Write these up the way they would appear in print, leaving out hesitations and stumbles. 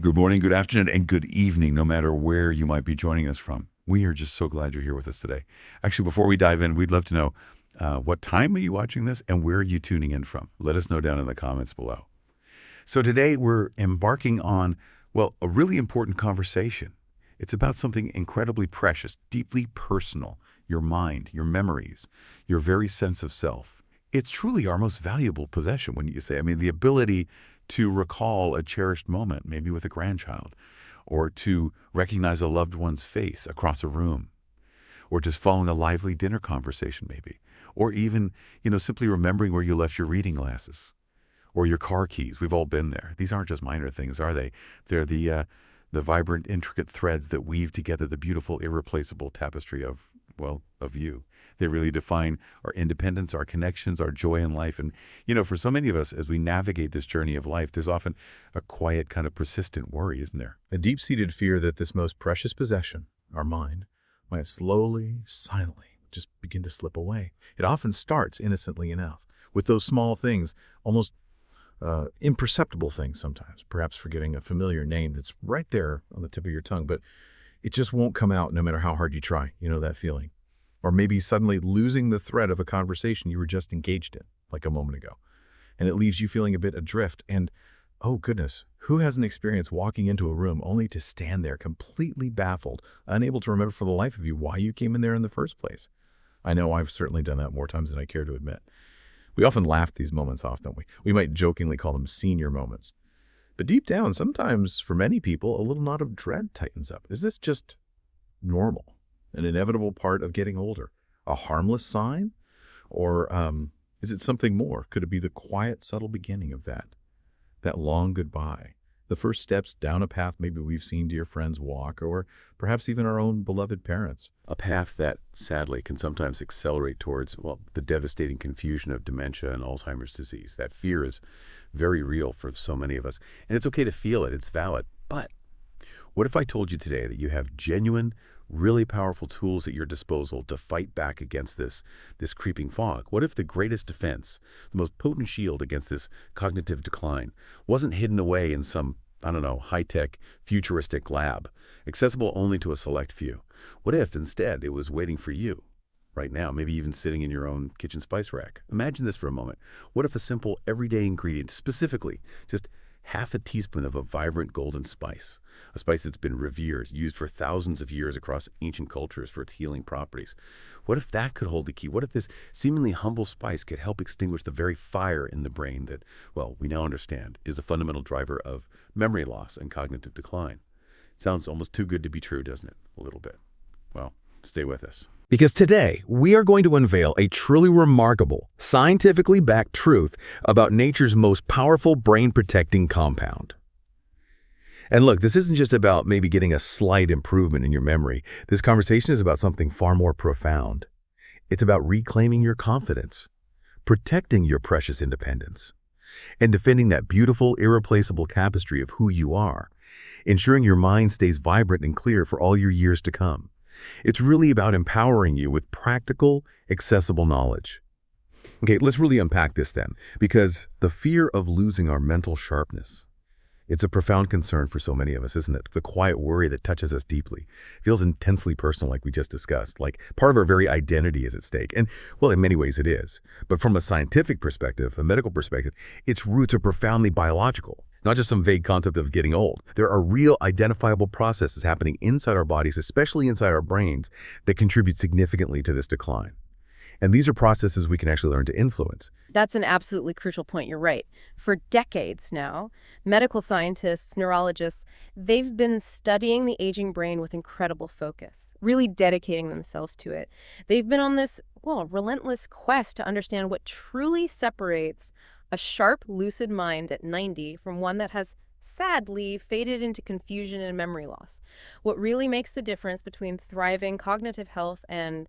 Good morning, good afternoon, and good evening, no matter where you might be joining us from. We are just so glad you're here with us today. Actually, before we dive in, we'd love to know what time are you watching this and where are you tuning in from? Let us know down in the comments below. So today we're embarking on, well, a really important conversation. It's about something incredibly precious, deeply personal, your mind, your memories, your very sense of self. It's truly our most valuable possession, wouldn't you say? I mean, the ability to recall a cherished moment, maybe with a grandchild, or to recognize a loved one's face across a room, or just following a lively dinner conversation maybe, or even, simply remembering where you left your reading glasses or your car keys. We've all been there. These aren't just minor things, are they? They're the vibrant, intricate threads that weave together the beautiful, irreplaceable tapestry of, well, of you. They really define our independence, our connections, our joy in life. And, for so many of us, as we navigate this journey of life, there's often a quiet, kind of persistent worry, isn't there? A deep-seated fear that this most precious possession, our mind, might slowly, silently just begin to slip away. It often starts innocently enough, with those small things, almost imperceptible things sometimes, perhaps forgetting a familiar name that's right there on the tip of your tongue, but it just won't come out no matter how hard you try. You know that feeling. Or maybe suddenly losing the thread of a conversation you were just engaged in, like a moment ago. And it leaves you feeling a bit adrift. And, oh goodness, who hasn't experienced walking into a room only to stand there completely baffled, unable to remember for the life of you why you came in there in the first place? I know I've certainly done that more times than I care to admit. We often laugh at these moments off, don't we? We might jokingly call them senior moments. But deep down, sometimes for many people, a little knot of dread tightens up. Is this just normal? An inevitable part of getting older? A harmless sign? Or is it something more? Could it be the quiet, subtle beginning of that long goodbye? The first steps down a path maybe we've seen dear friends walk, or perhaps even our own beloved parents. A path that, sadly, can sometimes accelerate towards, well, the devastating confusion of dementia and Alzheimer's disease. That fear is very real for so many of us. And it's okay to feel it. It's valid. But what if I told you today that you have genuine, really powerful tools at your disposal to fight back against this creeping fog? What if the greatest defense, the most potent shield against this cognitive decline, wasn't hidden away in some, high-tech, futuristic lab, accessible only to a select few? What if, instead, it was waiting for you right now, maybe even sitting in your own kitchen spice rack? Imagine this for a moment. What if a simple, everyday ingredient, specifically just half a teaspoon of a vibrant golden spice, a spice that's been revered, used for thousands of years across ancient cultures for its healing properties? What if that could hold the key? What if this seemingly humble spice could help extinguish the very fire in the brain that, well, we now understand is a fundamental driver of memory loss and cognitive decline? Sounds almost too good to be true, doesn't it? A little bit. Well, stay with us. Because today, we are going to unveil a truly remarkable, scientifically backed truth about nature's most powerful brain-protecting compound. And look, this isn't just about maybe getting a slight improvement in your memory. This conversation is about something far more profound. It's about reclaiming your confidence, protecting your precious independence, and defending that beautiful, irreplaceable tapestry of who you are, ensuring your mind stays vibrant and clear for all your years to come. It's really about empowering you with practical, accessible knowledge. Okay, let's really unpack this then, because the fear of losing our mental sharpness, it's a profound concern for so many of us, isn't it? The quiet worry that touches us deeply, feels intensely personal like we just discussed, like part of our very identity is at stake. And, well, in many ways it is. But from a scientific perspective, a medical perspective, its roots are profoundly biological. Not just some vague concept of getting old. There are real identifiable processes happening inside our bodies, especially inside our brains, that contribute significantly to this decline. And these are processes we can actually learn to influence. That's an absolutely crucial point. You're right. For decades now, medical scientists, neurologists, they've been studying the aging brain with incredible focus, really dedicating themselves to it. They've been on this, relentless quest to understand what truly separates a sharp, lucid mind at 90 from one that has sadly faded into confusion and memory loss. What really makes the difference between thriving cognitive health and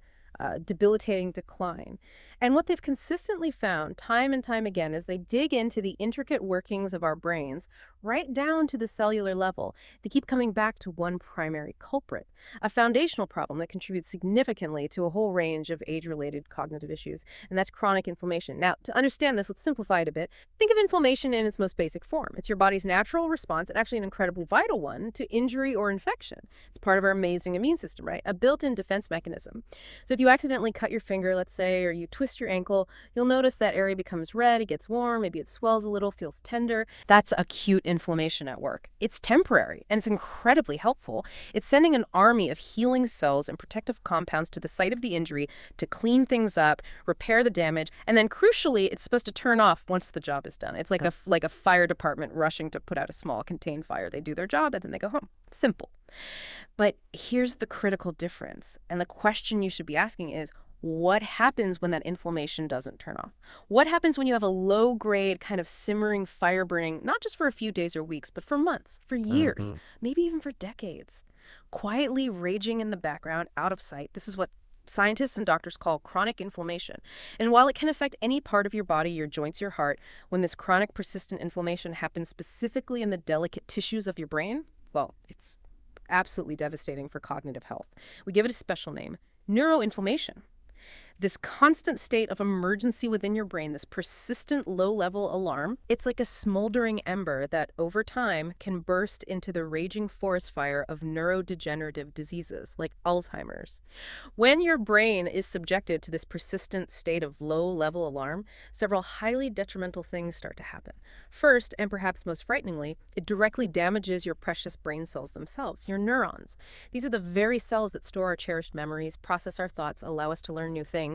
debilitating decline. And what they've consistently found time and time again as they dig into the intricate workings of our brains, right down to the cellular level. They keep coming back to one primary culprit, a foundational problem that contributes significantly to a whole range of age-related cognitive issues, and that's chronic inflammation. Now, to understand this, let's simplify it a bit. Think of inflammation in its most basic form. It's your body's natural response, and actually an incredibly vital one, to injury or infection. It's part of our amazing immune system, right? A built-in defense mechanism. So if you accidentally cut your finger, let's say, or you twist your ankle, you'll notice that area becomes red, it gets warm, maybe it swells a little, feels tender. That's acute inflammation at work. It's temporary, and it's incredibly helpful. It's sending an army of healing cells and protective compounds to the site of the injury to clean things up, repair the damage, and then crucially, it's supposed to turn off once the job is done. It's like a fire department rushing to put out a small contained fire. They do their job, and then they go home. Simple. But here's the critical difference, and the question you should be asking is, what happens when that inflammation doesn't turn off? What happens when you have a low-grade kind of simmering fire burning, not just for a few days or weeks, but for months, for years, maybe even for decades, quietly raging in the background, out of sight? This is what scientists and doctors call chronic inflammation. And while it can affect any part of your body, your joints, your heart, when this chronic persistent inflammation happens specifically in the delicate tissues of your brain, well, it's absolutely devastating for cognitive health. We give it a special name, neuroinflammation. This constant state of emergency within your brain, this persistent low-level alarm, it's like a smoldering ember that over time can burst into the raging forest fire of neurodegenerative diseases like Alzheimer's. When your brain is subjected to this persistent state of low-level alarm, several highly detrimental things start to happen. First, and perhaps most frighteningly, it directly damages your precious brain cells themselves, your neurons. These are the very cells that store our cherished memories, process our thoughts, allow us to learn new things,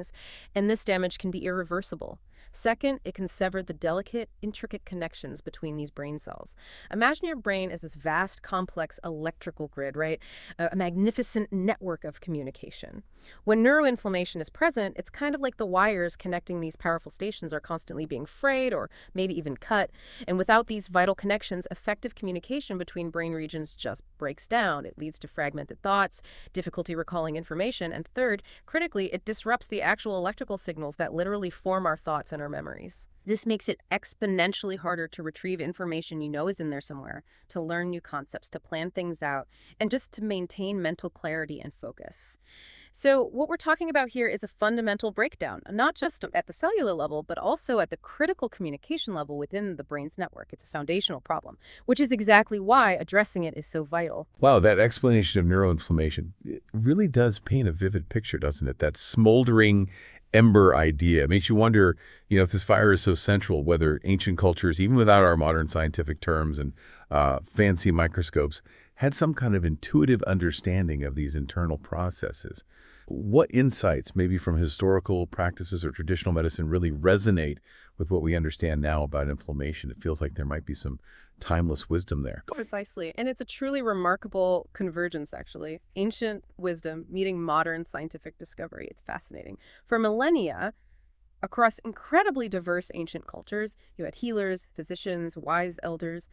and this damage can be irreversible. Second, it can sever the delicate, intricate connections between these brain cells. Imagine your brain as this vast, complex electrical grid, right? A magnificent network of communication. When neuroinflammation is present, it's kind of like the wires connecting these powerful stations are constantly being frayed or maybe even cut. And without these vital connections, effective communication between brain regions just breaks down. It leads to fragmented thoughts, difficulty recalling information, and third, critically, it disrupts the actual electrical signals that literally form our thoughts and our memories. This makes it exponentially harder to retrieve information you know is in there somewhere, to learn new concepts, to plan things out, and just to maintain mental clarity and focus. So what we're talking about here is a fundamental breakdown, not just at the cellular level, but also at the critical communication level within the brain's network. It's a foundational problem, which is exactly why addressing it is so vital. Wow, that explanation of neuroinflammation, it really does paint a vivid picture, doesn't it? That smoldering ember idea. It makes you wonder, if this fire is so central, whether ancient cultures, even without our modern scientific terms and fancy microscopes, had some kind of intuitive understanding of these internal processes. What insights, maybe from historical practices or traditional medicine, really resonate with what we understand now about inflammation? It feels like there might be some timeless wisdom there. Precisely. And it's a truly remarkable convergence, actually. Ancient wisdom meeting modern scientific discovery. It's fascinating. For millennia, across incredibly diverse ancient cultures, you had healers, physicians, wise elders.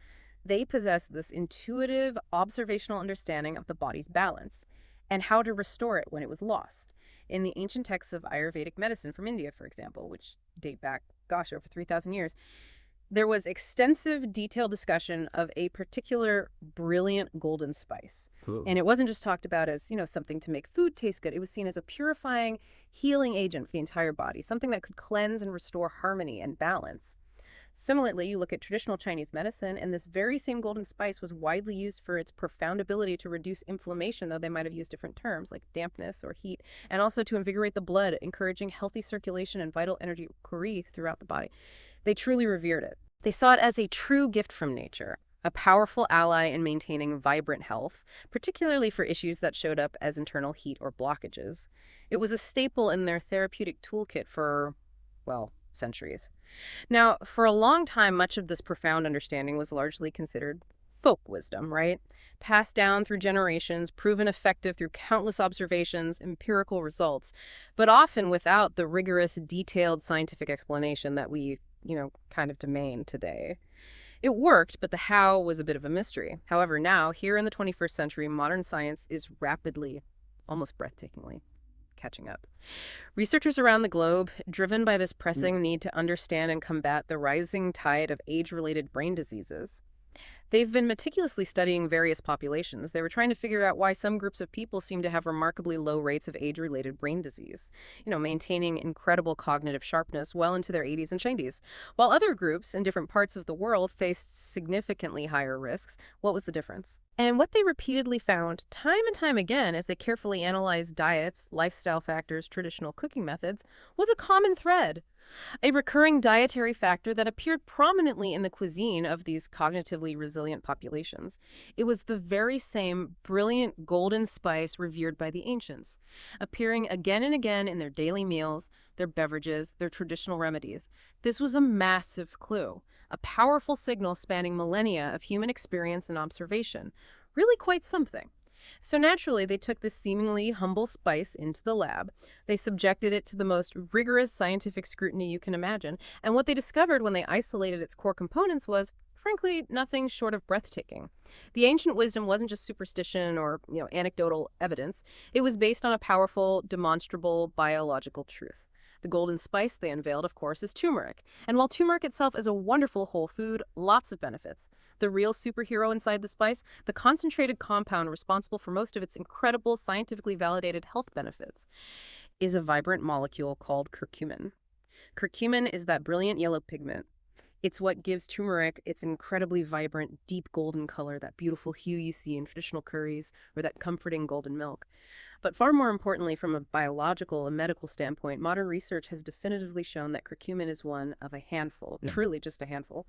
They possessed this intuitive, observational understanding of the body's balance and how to restore it when it was lost. In the ancient texts of Ayurvedic medicine from India, for example, which date back, over 3,000 years, there was extensive, detailed discussion of a particular brilliant golden spice. Ooh. And it wasn't just talked about as, something to make food taste good. It was seen as a purifying, healing agent for the entire body, something that could cleanse and restore harmony and balance. Similarly, you look at traditional Chinese medicine, and this very same golden spice was widely used for its profound ability to reduce inflammation, though they might have used different terms like dampness or heat, and also to invigorate the blood, encouraging healthy circulation and vital energy throughout the body. They truly revered it. They saw it as a true gift from nature, a powerful ally in maintaining vibrant health, particularly for issues that showed up as internal heat or blockages. It was a staple in their therapeutic toolkit for, centuries. Now, for a long time, much of this profound understanding was largely considered folk wisdom, right? Passed down through generations, proven effective through countless observations, empirical results, but often without the rigorous, detailed scientific explanation that we, kind of demand today. It worked, but the how was a bit of a mystery. However, now, here in the 21st century, modern science is rapidly, almost breathtakingly, catching up. Researchers around the globe, driven by this pressing need to understand and combat the rising tide of age-related brain diseases, They've been meticulously studying various populations. They were trying to figure out why some groups of people seem to have remarkably low rates of age-related brain disease, maintaining incredible cognitive sharpness well into their 80s and 90s, while other groups in different parts of the world faced significantly higher risks. What was the difference? And what they repeatedly found, time and time again, as they carefully analyzed diets, lifestyle factors, traditional cooking methods, was a common thread. A recurring dietary factor that appeared prominently in the cuisine of these cognitively resilient populations. It was the very same brilliant golden spice revered by the ancients, appearing again and again in their daily meals, their beverages, their traditional remedies. This was a massive clue, a powerful signal spanning millennia of human experience and observation. Really quite something. So naturally, they took this seemingly humble spice into the lab. They subjected it to the most rigorous scientific scrutiny you can imagine, and what they discovered when they isolated its core components was, frankly, nothing short of breathtaking. The ancient wisdom wasn't just superstition or, anecdotal evidence. It was based on a powerful, demonstrable biological truth. The golden spice they unveiled, of course, is turmeric. And while turmeric itself is a wonderful whole food, lots of benefits. The real superhero inside the spice, the concentrated compound responsible for most of its incredible, scientifically validated health benefits, is a vibrant molecule called curcumin. Curcumin is that brilliant yellow pigment. It's what gives turmeric its incredibly vibrant, deep golden color, that beautiful hue you see in traditional curries, or that comforting golden milk. But far more importantly, from a biological and medical standpoint, modern research has definitively shown that curcumin is one of a handful, truly just a handful,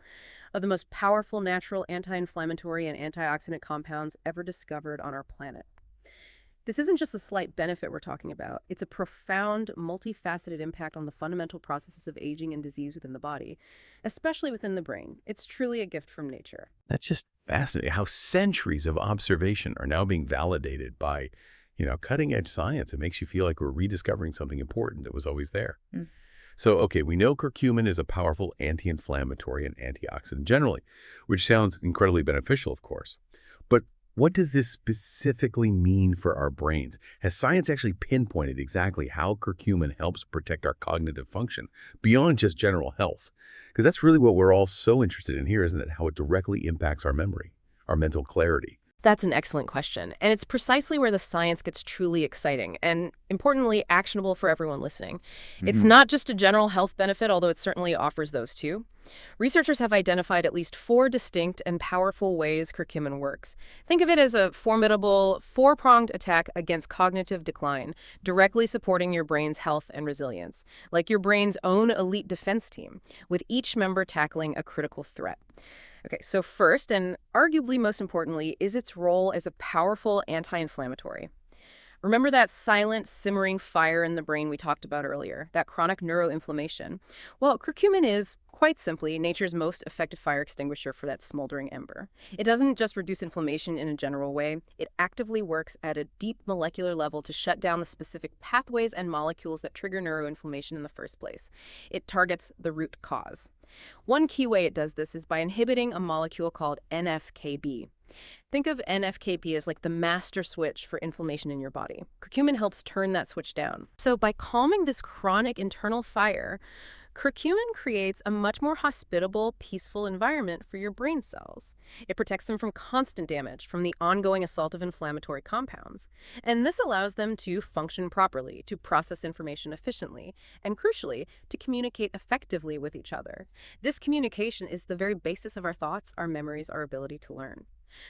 of the most powerful natural anti-inflammatory and antioxidant compounds ever discovered on our planet. This isn't just a slight benefit we're talking about. It's a profound, multifaceted impact on the fundamental processes of aging and disease within the body, especially within the brain. It's truly a gift from nature. That's just fascinating how centuries of observation are now being validated by, cutting-edge science. It makes you feel like we're rediscovering something important that was always there. So, okay, we know curcumin is a powerful anti-inflammatory and antioxidant generally, which sounds incredibly beneficial, of course. But what does this specifically mean for our brains? Has science actually pinpointed exactly how curcumin helps protect our cognitive function beyond just general health? Because that's really what we're all so interested in here, isn't it? How it directly impacts our memory, our mental clarity. That's an excellent question, and it's precisely where the science gets truly exciting and, importantly, actionable for everyone listening. It's not just a general health benefit, although it certainly offers those too. Researchers have identified at least 4 distinct and powerful ways curcumin works. Think of it as a formidable, 4-pronged attack against cognitive decline, directly supporting your brain's health and resilience, like your brain's own elite defense team, with each member tackling a critical threat. Okay, so first, and arguably most importantly, is its role as a powerful anti-inflammatory. Remember that silent, simmering fire in the brain we talked about earlier, that chronic neuroinflammation? Well, curcumin is, quite simply, nature's most effective fire extinguisher for that smoldering ember. It doesn't just reduce inflammation in a general way, it actively works at a deep molecular level to shut down the specific pathways and molecules that trigger neuroinflammation in the first place. It targets the root cause. One key way it does this is by inhibiting a molecule called NF-κB. Think of NF-κB as like the master switch for inflammation in your body. Curcumin helps turn that switch down. So by calming this chronic internal fire, curcumin creates a much more hospitable, peaceful environment for your brain cells. It protects them from constant damage from the ongoing assault of inflammatory compounds. And this allows them to function properly, to process information efficiently, and crucially, to communicate effectively with each other. This communication is the very basis of our thoughts, our memories, our ability to learn.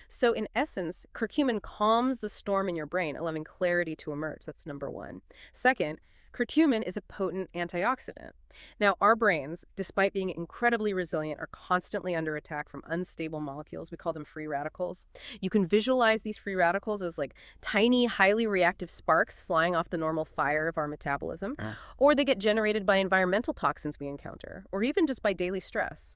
So in essence, curcumin calms the storm in your brain, allowing clarity to emerge. That's number one. Second, curcumin is a potent antioxidant. Now, our brains, despite being incredibly resilient, are constantly under attack from unstable molecules. We call them free radicals. You can visualize these free radicals as like tiny, highly reactive sparks flying off the normal fire of our metabolism, or they get generated by environmental toxins we encounter, or even just by daily stress.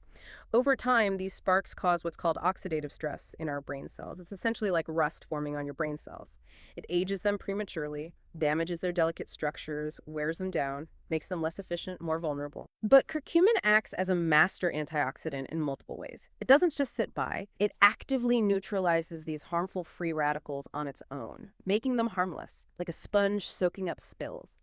Over time, these sparks cause what's called oxidative stress in our brain cells. It's essentially like rust forming on your brain cells. It ages them prematurely, damages their delicate structures, wears them down, makes them less efficient, more vulnerable. But curcumin acts as a master antioxidant in multiple ways. It doesn't just sit by, it actively neutralizes these harmful free radicals on its own, making them harmless, like a sponge soaking up spills.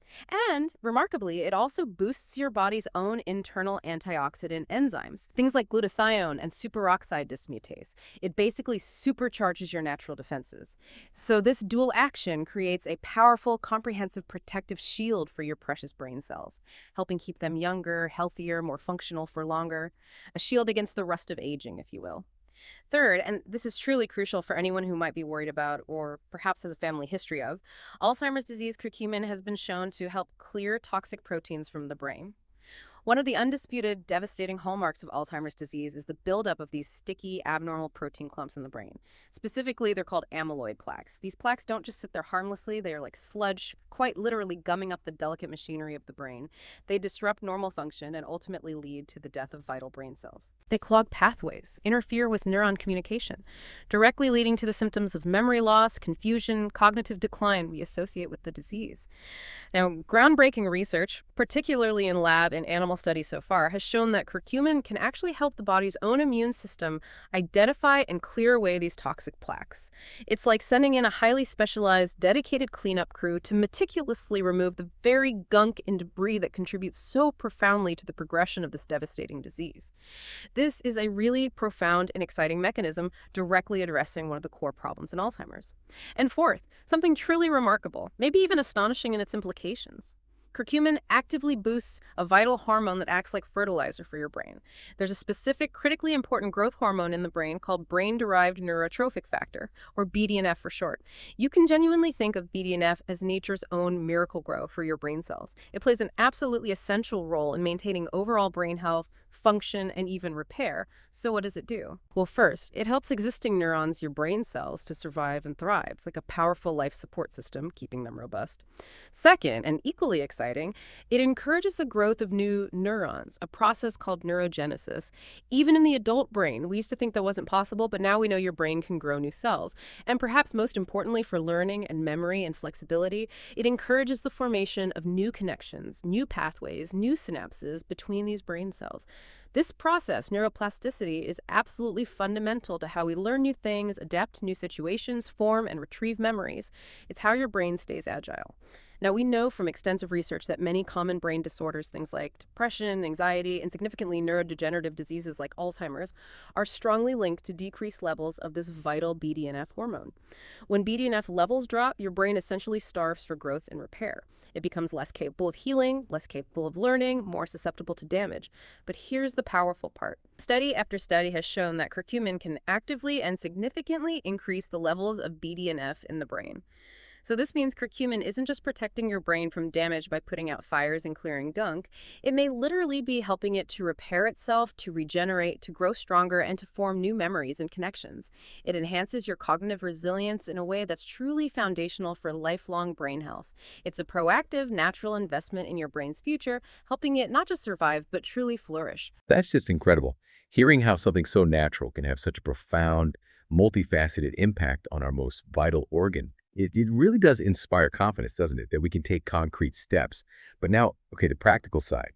And, remarkably, it also boosts your body's own internal antioxidant enzymes, things like glutathione and superoxide dismutase. It basically supercharges your natural defenses. So this dual action creates a powerful, comprehensive protective shield for your precious brain cells, helping keep them younger, healthier, more functional for longer. A shield against the rust of aging, if you will. Third, and this is truly crucial for anyone who might be worried about or perhaps has a family history of, Alzheimer's disease curcumin has been shown to help clear toxic proteins from the brain. One of the undisputed, devastating hallmarks of Alzheimer's disease is the buildup of these sticky, abnormal protein clumps in the brain. Specifically, they're called amyloid plaques. These plaques don't just sit there harmlessly, they are like sludge, quite literally gumming up the delicate machinery of the brain. They disrupt normal function and ultimately lead to the death of vital brain cells. They clog pathways, interfere with neuron communication, directly leading to the symptoms of memory loss, confusion, cognitive decline we associate with the disease. Now, groundbreaking research, particularly in lab and animal studies so far, has shown that curcumin can actually help the body's own immune system identify and clear away these toxic plaques. It's like sending in a highly specialized, dedicated cleanup crew to meticulously remove the very gunk and debris that contributes so profoundly to the progression of this devastating disease. This is a really profound and exciting mechanism directly addressing one of the core problems in Alzheimer's. And fourth, something truly remarkable, maybe even astonishing in its implications. Curcumin actively boosts a vital hormone that acts like fertilizer for your brain. There's a specific, critically important growth hormone in the brain called brain-derived neurotrophic factor, or BDNF for short. You can genuinely think of BDNF as nature's own miracle grow for your brain cells. It plays an absolutely essential role in maintaining overall brain health, function, and even repair. So what does it do? Well, first, it helps existing neurons, your brain cells, to survive and thrive. It's like a powerful life support system, keeping them robust. Second, and equally exciting, it encourages the growth of new neurons, a process called neurogenesis. Even in the adult brain, we used to think that wasn't possible, but now we know your brain can grow new cells. And perhaps most importantly for learning and memory and flexibility, it encourages the formation of new connections, new pathways, new synapses between these brain cells. This process, neuroplasticity, is absolutely fundamental to how we learn new things, adapt to new situations, form and retrieve memories. It's how your brain stays agile. Now, we know from extensive research that many common brain disorders, things like depression, anxiety, and significantly neurodegenerative diseases like Alzheimer's, are strongly linked to decreased levels of this vital BDNF hormone. When BDNF levels drop, your brain essentially starves for growth and repair. It becomes less capable of healing, less capable of learning, more susceptible to damage. But here's the powerful part. Study after study has shown that curcumin can actively and significantly increase the levels of BDNF in the brain. So this means curcumin isn't just protecting your brain from damage by putting out fires and clearing gunk. It may literally be helping it to repair itself, to regenerate, to grow stronger, and to form new memories and connections. It enhances your cognitive resilience in a way that's truly foundational for lifelong brain health. It's a proactive, natural investment in your brain's future, helping it not just survive, but truly flourish. That's just incredible. Hearing how something so natural can have such a profound, multifaceted impact on our most vital organ. It really does inspire confidence, doesn't it, that we can take concrete steps. But now, okay, the practical side.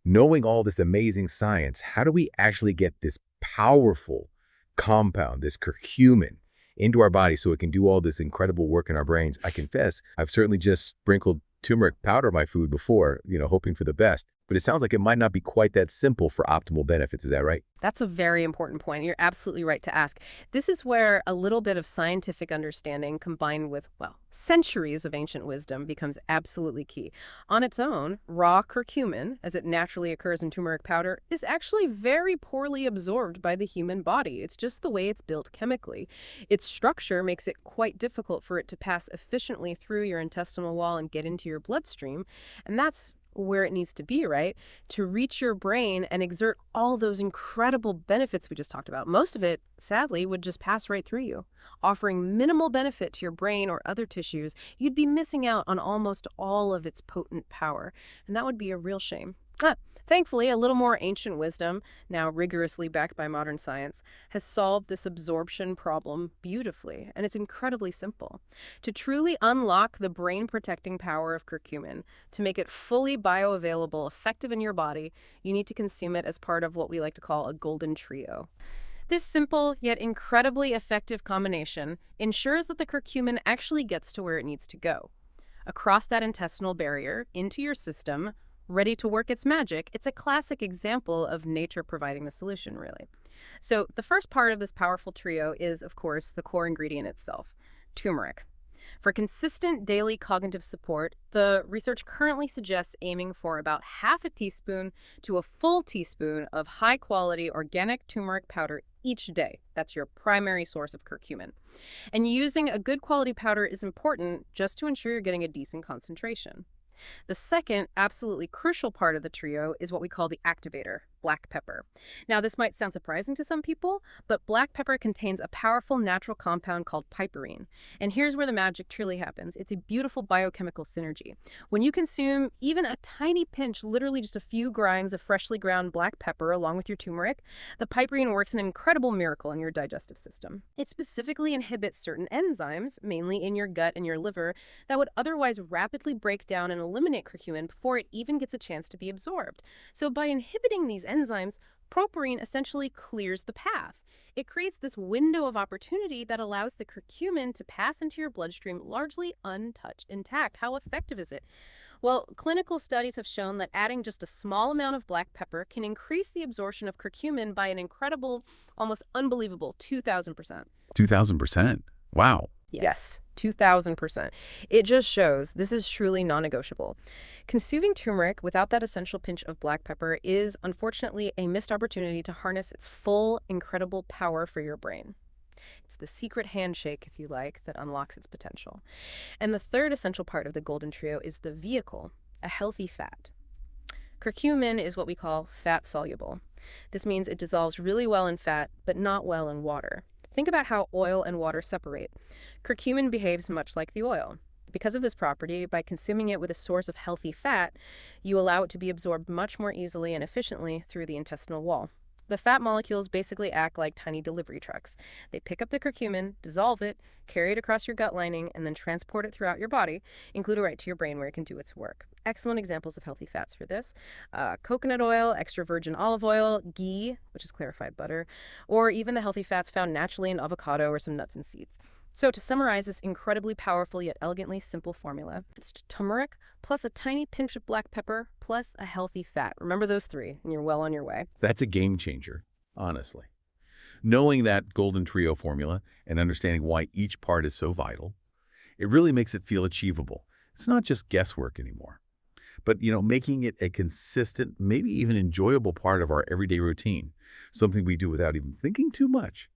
Knowing all this amazing science, how do we actually get this powerful compound, this curcumin, into our body so it can do all this incredible work in our brains? I confess, I've certainly just sprinkled turmeric powder on my food before, hoping for the best. But it sounds like it might not be quite that simple for optimal benefits. Is that right? That's a very important point. You're absolutely right to ask. This is where a little bit of scientific understanding combined with, centuries of ancient wisdom becomes absolutely key. On its own, raw curcumin, as it naturally occurs in turmeric powder, is actually very poorly absorbed by the human body. It's just the way it's built chemically. Its structure makes it quite difficult for it to pass efficiently through your intestinal wall and get into your bloodstream. And that's where it needs to be, right? To reach your brain and exert all those incredible benefits we just talked about. Most of it, sadly, would just pass right through you. Offering minimal benefit to your brain or other tissues, you'd be missing out on almost all of its potent power. And that would be a real shame. Thankfully, a little more ancient wisdom, now rigorously backed by modern science, has solved this absorption problem beautifully, and it's incredibly simple. To truly unlock the brain-protecting power of curcumin, to make it fully bioavailable, effective in your body, you need to consume it as part of what we like to call a golden trio. This simple yet incredibly effective combination ensures that the curcumin actually gets to where it needs to go. across that intestinal barrier into your system, ready to work its magic. It's a classic example of nature providing the solution, really. So the first part of this powerful trio is, of course, the core ingredient itself, turmeric. For consistent daily cognitive support, the research currently suggests aiming for about half a teaspoon to a full teaspoon of high-quality organic turmeric powder each day. That's your primary source of curcumin. And using a good quality powder is important just to ensure you're getting a decent concentration. The second, absolutely crucial part of the trio is what we call the activator, black pepper. Now, this might sound surprising to some people, but black pepper contains a powerful natural compound called piperine. And here's where the magic truly happens. It's a beautiful biochemical synergy. When you consume even a tiny pinch, literally just a few grinds of freshly ground black pepper along with your turmeric, the piperine works an incredible miracle in your digestive system. It specifically inhibits certain enzymes, mainly in your gut and your liver, that would otherwise rapidly break down and eliminate curcumin before it even gets a chance to be absorbed. So by inhibiting these enzymes, propurine essentially clears the path. It creates this window of opportunity that allows the curcumin to pass into your bloodstream largely untouched, intact. How effective is it? Well, clinical studies have shown that adding just a small amount of black pepper can increase the absorption of curcumin by an incredible, almost unbelievable 2,000%. 2,000%. Wow. Yes, 2,000%. It just shows this is truly non-negotiable. Consuming turmeric without that essential pinch of black pepper is unfortunately a missed opportunity to harness its full, incredible power for your brain. It's the secret handshake, if you like, that unlocks its potential. And the third essential part of the golden trio is the vehicle, a healthy fat. Curcumin is what we call fat soluble. This means it dissolves really well in fat, but not well in water. Think about how oil and water separate. Curcumin behaves much like the oil. Because of this property, by consuming it with a source of healthy fat, you allow it to be absorbed much more easily and efficiently through the intestinal wall. The fat molecules basically act like tiny delivery trucks. They pick up the curcumin, dissolve it, carry it across your gut lining, and then transport it throughout your body, including right to your brain where it can do its work. Excellent examples of healthy fats for this. Coconut oil, extra virgin olive oil, ghee, which is clarified butter, or even the healthy fats found naturally in avocado or some nuts and seeds. So to summarize this incredibly powerful yet elegantly simple formula, it's turmeric plus a tiny pinch of black pepper plus a healthy fat. Remember those three, and you're well on your way. That's a game changer, honestly. Knowing that golden trio formula and understanding why each part is so vital, it really makes it feel achievable. It's not just guesswork anymore, but, making it a consistent, maybe even enjoyable part of our everyday routine, something we do without even thinking too much.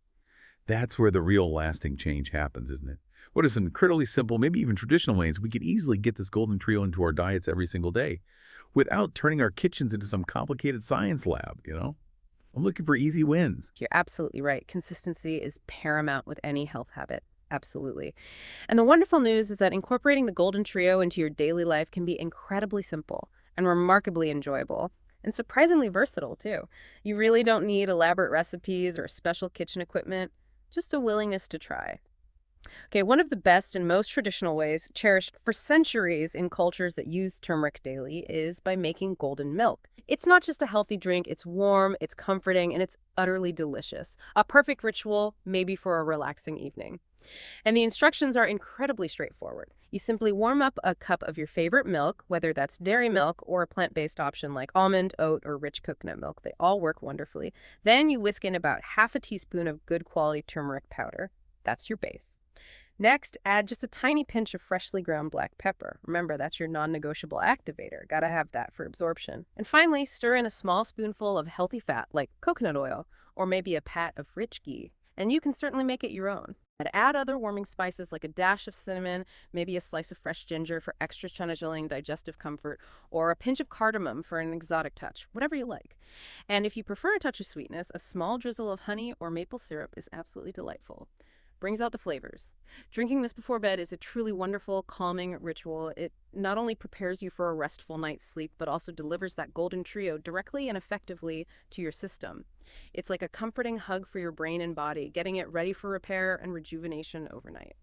That's where the real lasting change happens, isn't it? What are some incredibly simple, maybe even traditional ways we could easily get this golden trio into our diets every single day without turning our kitchens into some complicated science lab, I'm looking for easy wins. You're absolutely right. Consistency is paramount with any health habit. Absolutely. And the wonderful news is that incorporating the golden trio into your daily life can be incredibly simple and remarkably enjoyable. And surprisingly versatile, too. You really don't need elaborate recipes or special kitchen equipment. Just a willingness to try. Okay, one of the best and most traditional ways, cherished for centuries in cultures that use turmeric daily, is by making golden milk. It's not just a healthy drink, it's warm, it's comforting, and it's utterly delicious. A perfect ritual, maybe for a relaxing evening. And the instructions are incredibly straightforward. You simply warm up a cup of your favorite milk, whether that's dairy milk or a plant-based option like almond, oat, or rich coconut milk. They all work wonderfully. Then you whisk in about half a teaspoon of good quality turmeric powder. That's your base. Next, add just a tiny pinch of freshly ground black pepper. Remember, that's your non-negotiable activator. Gotta have that for absorption. And finally, stir in a small spoonful of healthy fat like coconut oil or maybe a pat of rich ghee. And you can certainly make it your own. And add other warming spices like a dash of cinnamon, maybe a slice of fresh ginger for extra chilling digestive comfort, or a pinch of cardamom for an exotic touch, whatever you like. And if you prefer a touch of sweetness, a small drizzle of honey or maple syrup is absolutely delightful. Brings out the flavors. Drinking this before bed is a truly wonderful, calming ritual. It not only prepares you for a restful night's sleep, but also delivers that golden trio directly and effectively to your system. It's like a comforting hug for your brain and body, getting it ready for repair and rejuvenation overnight.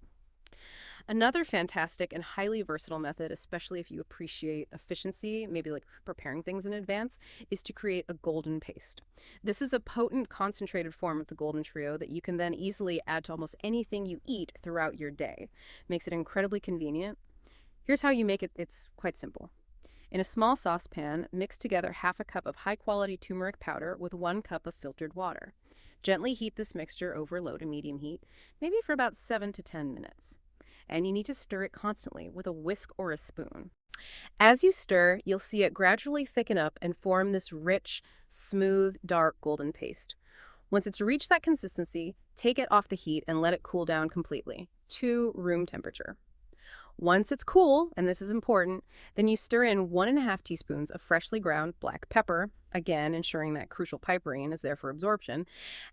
Another fantastic and highly versatile method, especially if you appreciate efficiency, maybe like preparing things in advance, is to create a golden paste. This is a potent, concentrated form of the golden trio that you can then easily add to almost anything you eat throughout your day. Makes it incredibly convenient. Here's how you make it. It's quite simple. In a small saucepan, mix together half a cup of high-quality turmeric powder with 1 cup of filtered water. Gently heat this mixture over low to medium heat, maybe for about 7 to 10 minutes. And you need to stir it constantly with a whisk or a spoon. As you stir, you'll see it gradually thicken up and form this rich, smooth, dark golden paste. Once it's reached that consistency, take it off the heat and let it cool down completely to room temperature. Once it's cool, and this is important, then you stir in 1½ teaspoons of freshly ground black pepper, again ensuring that crucial piperine is there for absorption,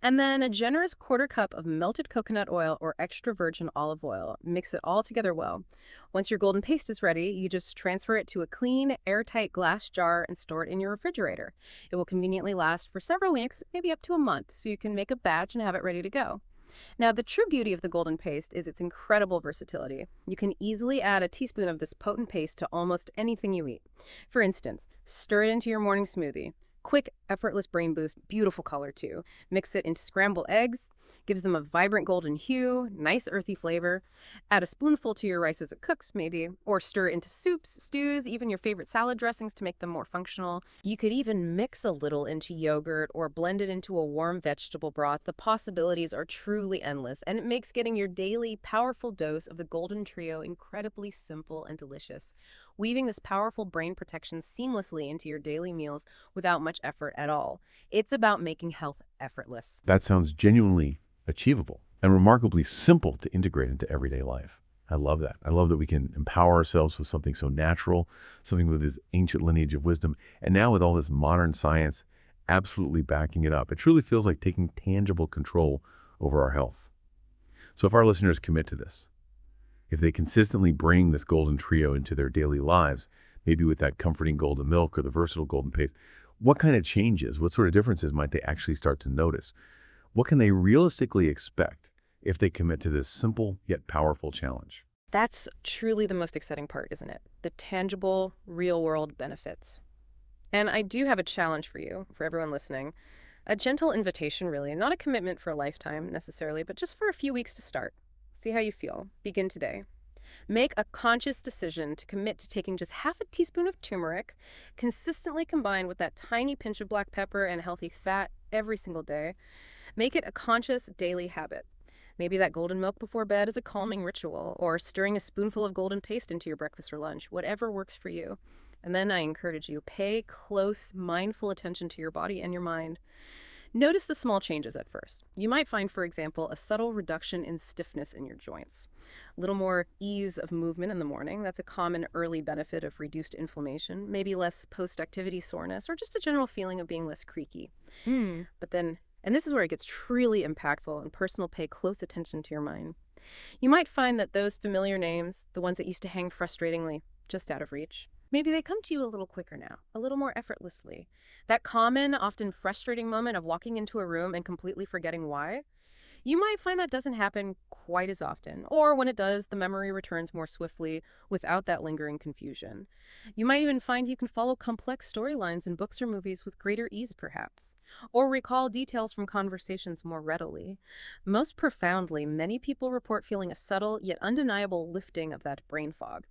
and then a generous 1/4 cup of melted coconut oil or extra virgin olive oil. Mix it all together well. Once your golden paste is ready, you just transfer it to a clean, airtight glass jar and store it in your refrigerator. It will conveniently last for several weeks, maybe up to a month, so you can make a batch and have it ready to go. Now, the true beauty of the golden paste is its incredible versatility. You can easily add a teaspoon of this potent paste to almost anything you eat. For instance, stir it into your morning smoothie. Quick, effortless brain boost, beautiful color too. Mix it into scrambled eggs, gives them a vibrant golden hue, nice earthy flavor. Add a spoonful to your rice as it cooks, maybe, or stir it into soups, stews, even your favorite salad dressings to make them more functional. You could even mix a little into yogurt or blend it into a warm vegetable broth. The possibilities are truly endless, and it makes getting your daily powerful dose of the golden trio incredibly simple and delicious, weaving this powerful brain protection seamlessly into your daily meals without much effort at all. It's about making health effortless. That sounds genuinely achievable and remarkably simple to integrate into everyday life. I love that. I love that we can empower ourselves with something so natural, something with this ancient lineage of wisdom, and now with all this modern science absolutely backing it up. It truly feels like taking tangible control over our health. So if our listeners commit to this, if they consistently bring this golden trio into their daily lives, maybe with that comforting golden milk or the versatile golden paste, what kind of changes, what sort of differences might they actually start to notice? What can they realistically expect if they commit to this simple yet powerful challenge? That's truly the most exciting part, isn't it? The tangible, real-world benefits. And I do have a challenge for you, for everyone listening. A gentle invitation, really, not a commitment for a lifetime necessarily, but just for a few weeks to start. See how you feel. Begin today. Make a conscious decision to commit to taking just half a teaspoon of turmeric, consistently combined with that tiny pinch of black pepper and healthy fat every single day. Make it a conscious daily habit. Maybe that golden milk before bed is a calming ritual, or stirring a spoonful of golden paste into your breakfast or lunch, whatever works for you. And then I encourage you, pay close, mindful attention to your body and your mind. Notice the small changes at first. You might find, for example, a subtle reduction in stiffness in your joints. A little more ease of movement in the morning. That's a common early benefit of reduced inflammation. Maybe less post-activity soreness, or just a general feeling of being less creaky. But then, and this is where it gets truly impactful and personal, pay close attention to your mind. You might find that those familiar names, the ones that used to hang frustratingly just out of reach, maybe they come to you a little quicker now, a little more effortlessly. That common, often frustrating moment of walking into a room and completely forgetting why, you might find that doesn't happen quite as often, or when it does, the memory returns more swiftly without that lingering confusion. You might even find you can follow complex storylines in books or movies with greater ease, perhaps, or recall details from conversations more readily. Most profoundly, many people report feeling a subtle yet undeniable lifting of that brain fog.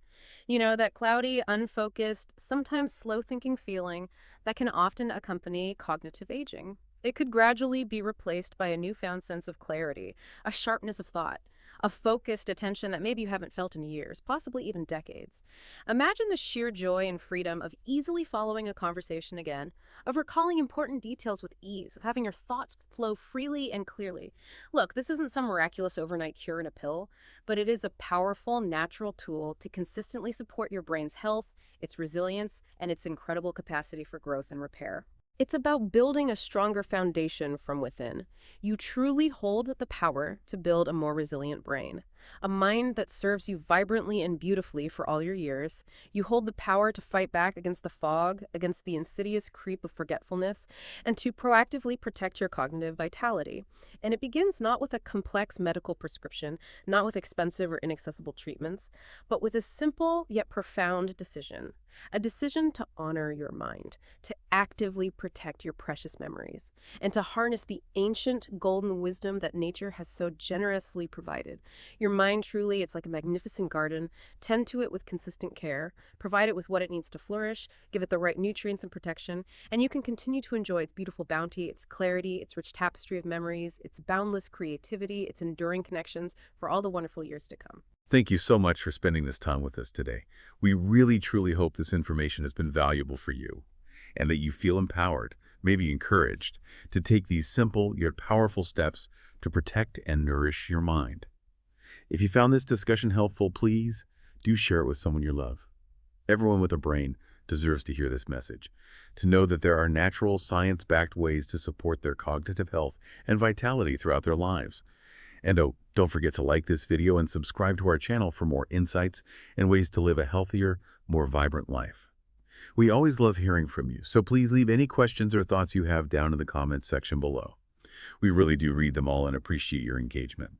You know, that cloudy, unfocused, sometimes slow-thinking feeling that can often accompany cognitive aging. It could gradually be replaced by a newfound sense of clarity, a sharpness of thought, a focused attention that maybe you haven't felt in years, possibly even decades. Imagine the sheer joy and freedom of easily following a conversation again, of recalling important details with ease, of having your thoughts flow freely and clearly. Look, this isn't some miraculous overnight cure in a pill, but it is a powerful, natural tool to consistently support your brain's health, its resilience, and its incredible capacity for growth and repair. It's about building a stronger foundation from within. You truly hold the power to build a more resilient brain, a mind that serves you vibrantly and beautifully for all your years. You hold the power to fight back against the fog, against the insidious creep of forgetfulness, and to proactively protect your cognitive vitality. And it begins not with a complex medical prescription, not with expensive or inaccessible treatments, but with a simple yet profound decision. A decision to honor your mind, to actively protect your precious memories, and to harness the ancient golden wisdom that nature has so generously provided. Your mind truly, it's like a magnificent garden. Tend to it with consistent care, provide it with what it needs to flourish, give it the right nutrients and protection, and you can continue to enjoy its beautiful bounty, its clarity, its rich tapestry of memories, its boundless creativity, its enduring connections for all the wonderful years to come. Thank you so much for spending this time with us today. We really truly hope this information has been valuable for you and that you feel empowered, maybe encouraged, to take these simple yet powerful steps to protect and nourish your mind. If you found this discussion helpful, please do share it with someone you love. Everyone with a brain deserves to hear this message, to know that there are natural, science-backed ways to support their cognitive health and vitality throughout their lives. And oh, don't forget to like this video and subscribe to our channel for more insights and ways to live a healthier, more vibrant life. We always love hearing from you, so please leave any questions or thoughts you have down in the comments section below. We really do read them all and appreciate your engagement.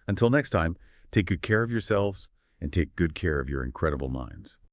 Until next time, take good care of yourselves and take good care of your incredible minds.